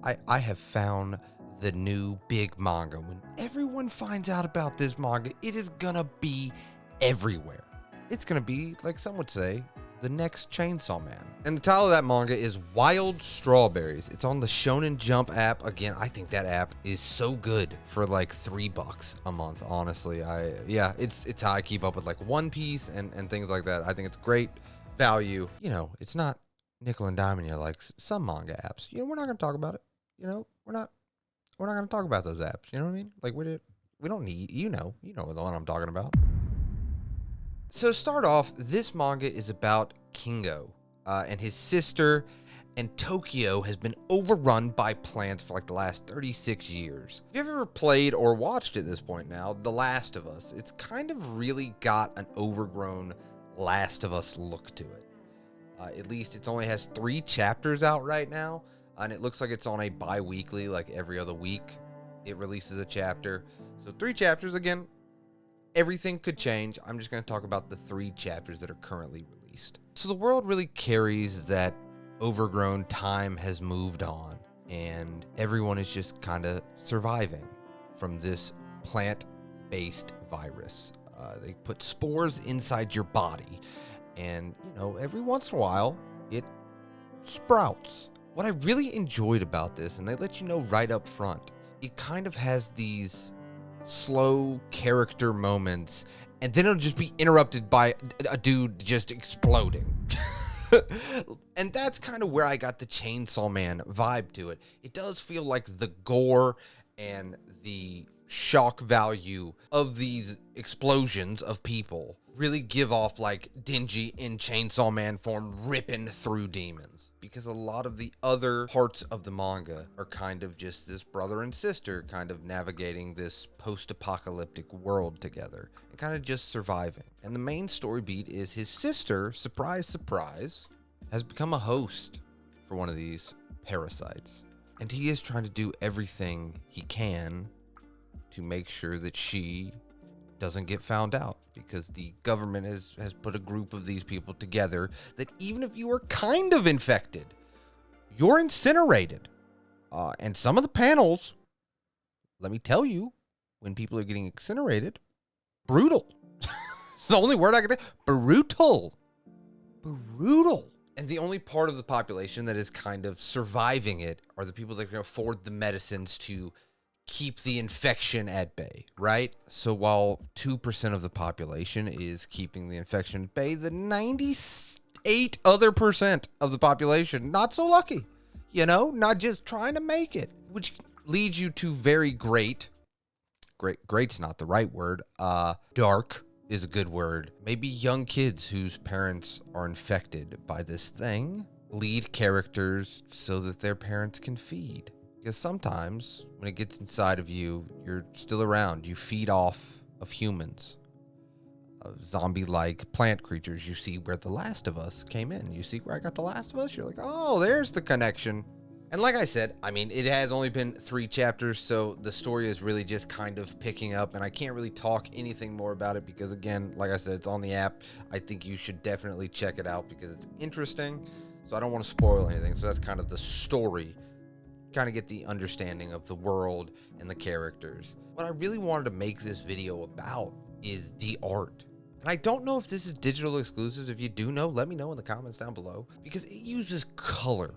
I have found the new big manga. When everyone finds out about this manga, it is gonna be everywhere. It's gonna be, like some would say, the next Chainsaw Man. And the title of that manga is Wild Strawberries. It's on the Shonen Jump app. Again, I think that app is so good for like $3 a month. Honestly, it's how I keep up with like One Piece and things like that. I think it's great value. You know, it's not nickel and diamond here like some manga apps. You know, we're not gonna talk about it. You know, we're not gonna talk about those apps. You know what I mean? Like we don't need. You know the one I'm talking about. So to start off, this manga is about Kingo and his sister, and Tokyo has been overrun by plants for like the last 36 years. If you've ever played or watched at this point now, The Last of Us, it's kind of really got an overgrown Last of Us look to it. At least it only has 3 chapters out right now, and it looks like it's on a bi-weekly, like every other week it releases a chapter. So 3 chapters, again, everything could change. I'm just going to talk about the 3 chapters that are currently released. So the world really carries that overgrown time has moved on, and everyone is just kind of surviving from this plant-based virus. They put spores inside your body, and, you know, every once in a while, it sprouts. What I really enjoyed about this, and they let you know right up front, it kind of has these slow character moments, and then it'll just be interrupted by a dude just exploding. And that's kind of where I got the Chainsaw Man vibe to it. It does feel like the gore and the shock value of these explosions of people really give off like Denji in Chainsaw Man form ripping through demons, because a lot of the other parts of the manga are kind of just this brother and sister kind of navigating this post-apocalyptic world together and kind of just surviving. And the main story beat is his sister, surprise, surprise, has become a host for one of these parasites. And he is trying to do everything he can to make sure that she doesn't get found out, because the government has put a group of these people together that even if you are kind of infected, you're incinerated. And some of the panels, let me tell you, when people are getting incinerated, brutal. It's the only word I can say. Brutal. And the only part of the population that is kind of surviving it are the people that can afford the medicines to keep the infection at bay, right? So while 2% of the population is keeping the infection at bay, the 98 other percent of the population, not so lucky, you know, not just trying to make it, which leads you to very great's not the right word, dark is a good word. Maybe young kids whose parents are infected by this thing lead characters so that their parents can feed. Because sometimes when it gets inside of you, you're still around. You feed off of humans, zombie-like plant creatures. You see where The Last of Us came in. You see where I got The Last of Us? You're like, oh, there's the connection. And like I said, I mean, it has only been 3 chapters, so the story is really just kind of picking up, and I can't really talk anything more about it because, again, like I said, it's on the app. I think you should definitely check it out because it's interesting, so I don't want to spoil anything. So that's kind of the story. Kind of get the understanding of the world and the characters. What I really wanted to make this video about is the art. And I don't know if this is digital exclusives. If you do know, let me know in the comments down below, because it uses color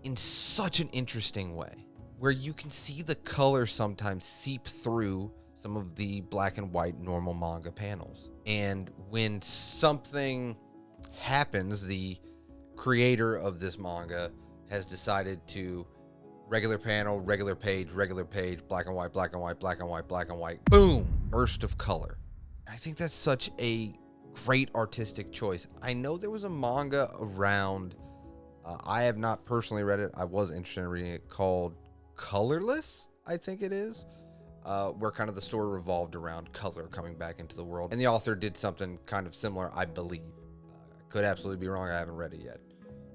in such an interesting way, where you can see the color sometimes seep through some of the black and white normal manga panels. And when something happens, the creator of this manga has decided to regular panel, regular page, black and white, black and white, black and white, black and white, boom, burst of color. I think that's such a great artistic choice. I know there was a manga around, I have not personally read it. I was interested in reading it, called Colorless, I think it is, where kind of the story revolved around color coming back into the world. And the author did something kind of similar, I believe. Could absolutely be wrong. I haven't read it yet.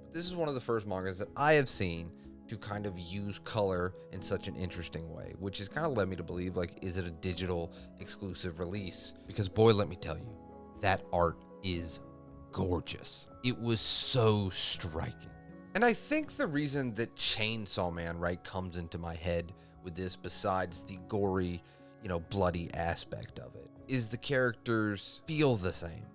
But this is one of the first mangas that I have seen to kind of use color in such an interesting way, which has kind of led me to believe, like, is it a digital exclusive release? Because boy, let me tell you, that art is gorgeous. It was so striking. And I think the reason that Chainsawman, right, comes into my head with this, besides the gory, bloody aspect of it, is the characters feel the same.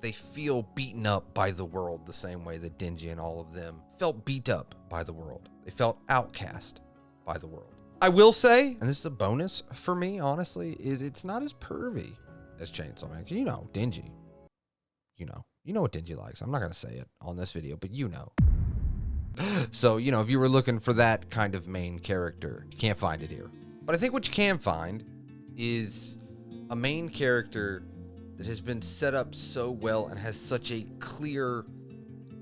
They feel beaten up by the world the same way that Denji and all of them felt beat up by the world. They felt outcast by the world. I will say, and this is a bonus for me, honestly, is it's not as pervy as Chainsaw Man. Denji. You know what Denji likes. I'm not going to say it on this video, but So, if you were looking for that kind of main character, you can't find it here. But I think what you can find is a main character that has been set up so well and has such a clear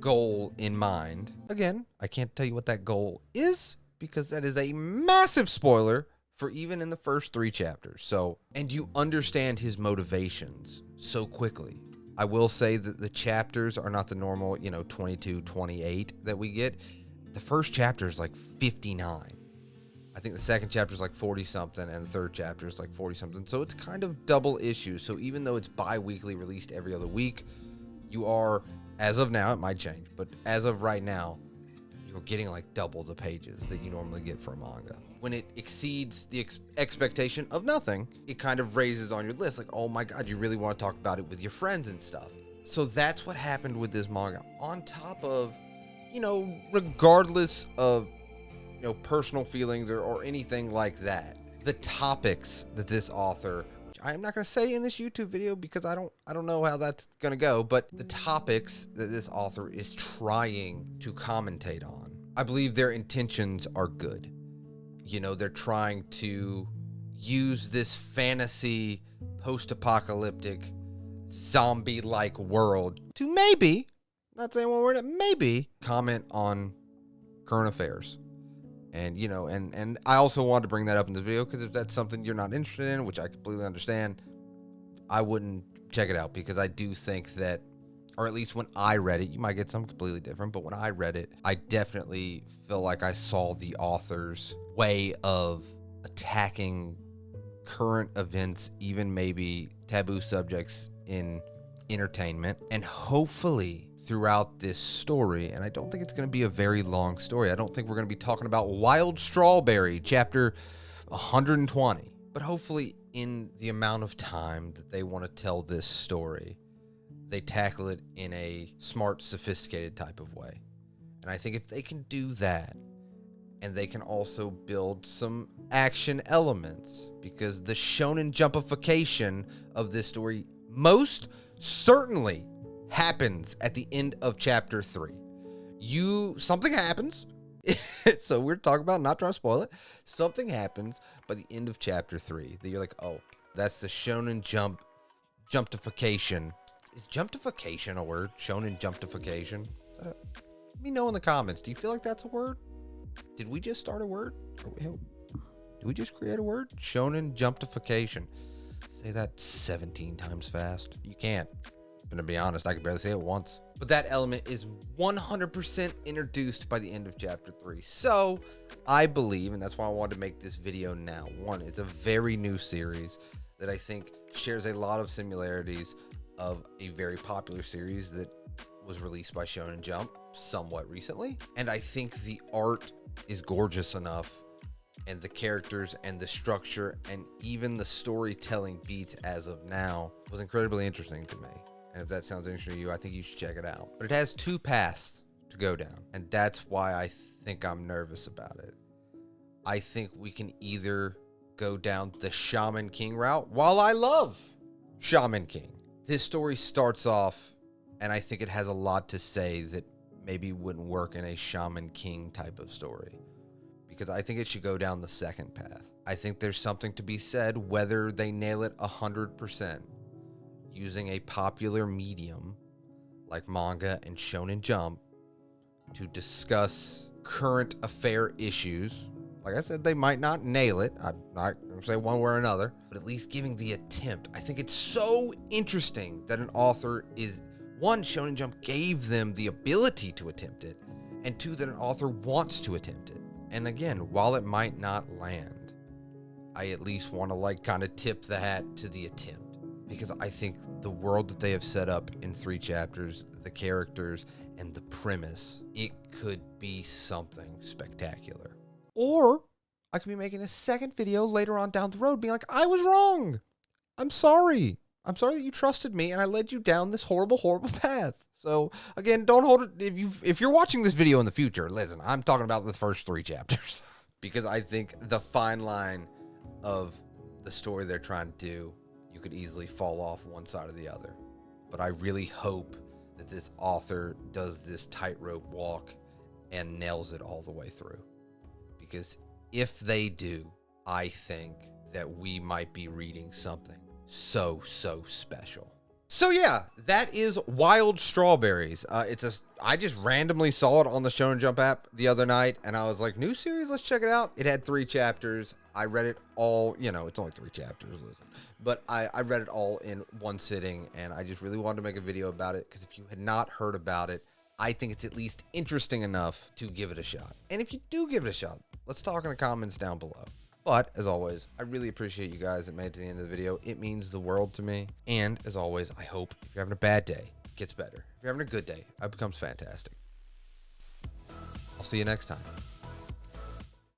goal in mind. Again, I can't tell you what that goal is because that is a massive spoiler for even in the first 3 chapters. And you understand his motivations so quickly. I will say that the chapters are not the normal, 22, 28 that we get. The first chapter is like 59. I think the second chapter is like 40 something and the third chapter is like 40 something. So it's kind of double issues. So even though it's bi-weekly, released every other week, you are, as of now, it might change, but as of right now, you're getting like double the pages that you normally get for a manga. When it exceeds the expectation of nothing, it kind of raises on your list. Like, oh my God, you really want to talk about it with your friends and stuff. So that's what happened with this manga. On top of, regardless of, personal feelings or anything like that, the topics that this author, which I am not going to say in this YouTube video because I don't know how that's going to go, but the topics that this author is trying to commentate on, I believe their intentions are good. They're trying to use this fantasy post-apocalyptic zombie-like world to maybe, not saying one word, maybe comment on current affairs. And, and I also wanted to bring that up in this video because if that's something you're not interested in, which I completely understand, I wouldn't check it out because I do think that, or at least when I read it, you might get something completely different, but when I read it, I definitely feel like I saw the author's way of attacking current events, even maybe taboo subjects in entertainment, and hopefully throughout this story, and I don't think it's going to be a very long story. I don't think we're going to be talking about Wild Strawberry, chapter 120. But hopefully in the amount of time that they want to tell this story, they tackle it in a smart, sophisticated type of way. And I think if they can do that, and they can also build some action elements, because the shonen jumpification of this story most certainly happens at the end of chapter 3. Something happens. So we're talking about, not trying to spoil it. Something happens by the end of chapter 3 that you're like, oh, that's the shonen jumpification. Is jumpification a word? Shonen jumpification? Let me know in the comments. Do you feel like that's a word? Did we just start a word? Did we just create a word? Shonen jumpification. Say that 17 times fast. You can't. And to be honest, I could barely say it once. But that element is 100% introduced by the end of chapter 3. So I believe, and that's why I wanted to make this video now. One, it's a very new series that I think shares a lot of similarities of a very popular series that was released by Shonen Jump somewhat recently. And I think the art is gorgeous enough, and the characters and the structure and even the storytelling beats as of now was incredibly interesting to me. And if that sounds interesting to you, I think you should check it out. But it has 2 paths to go down, and that's why I think I'm nervous about it. I think we can either go down the Shaman King route. While I love Shaman King, this story starts off, and I think it has a lot to say that maybe wouldn't work in a Shaman King type of story, because I think it should go down the second path. I think there's something to be said whether they nail it 100%. Using a popular medium like manga and Shonen Jump to discuss current affair issues. Like I said, they might not nail it. I'm not going to say one way or another, but at least giving the attempt. I think it's so interesting that an author is, one, Shonen Jump gave them the ability to attempt it, and 2, that an author wants to attempt it. And again, while it might not land, I at least want to kind of tip the hat to the attempt. because I think the world that they have set up in 3 chapters, the characters, and the premise, it could be something spectacular. Or I could be making a second video later on down the road being like, I was wrong. I'm sorry. I'm sorry that you trusted me and I led you down this horrible, horrible path. So again, don't hold it. If you're watching this video in the future, listen, I'm talking about the first 3 chapters because I think the fine line of the story they're trying to do, you could easily fall off one side or the other. But I really hope that this author does this tightrope walk and nails it all the way through. Because if they do, I think that we might be reading something so special. So yeah, that is Wild Strawberries. I just randomly saw it on the Shonen Jump app the other night, and I was like, new series, let's check it out. It had 3 chapters. I read it all, it's only 3 chapters, listen. But I read it all in one sitting, and I just really wanted to make a video about it, because if you had not heard about it, I think it's at least interesting enough to give it a shot. And if you do give it a shot, let's talk in the comments down below. But, as always, I really appreciate you guys that made it to the end of the video. It means the world to me. And, as always, I hope if you're having a bad day, it gets better. If you're having a good day, it becomes fantastic. I'll see you next time.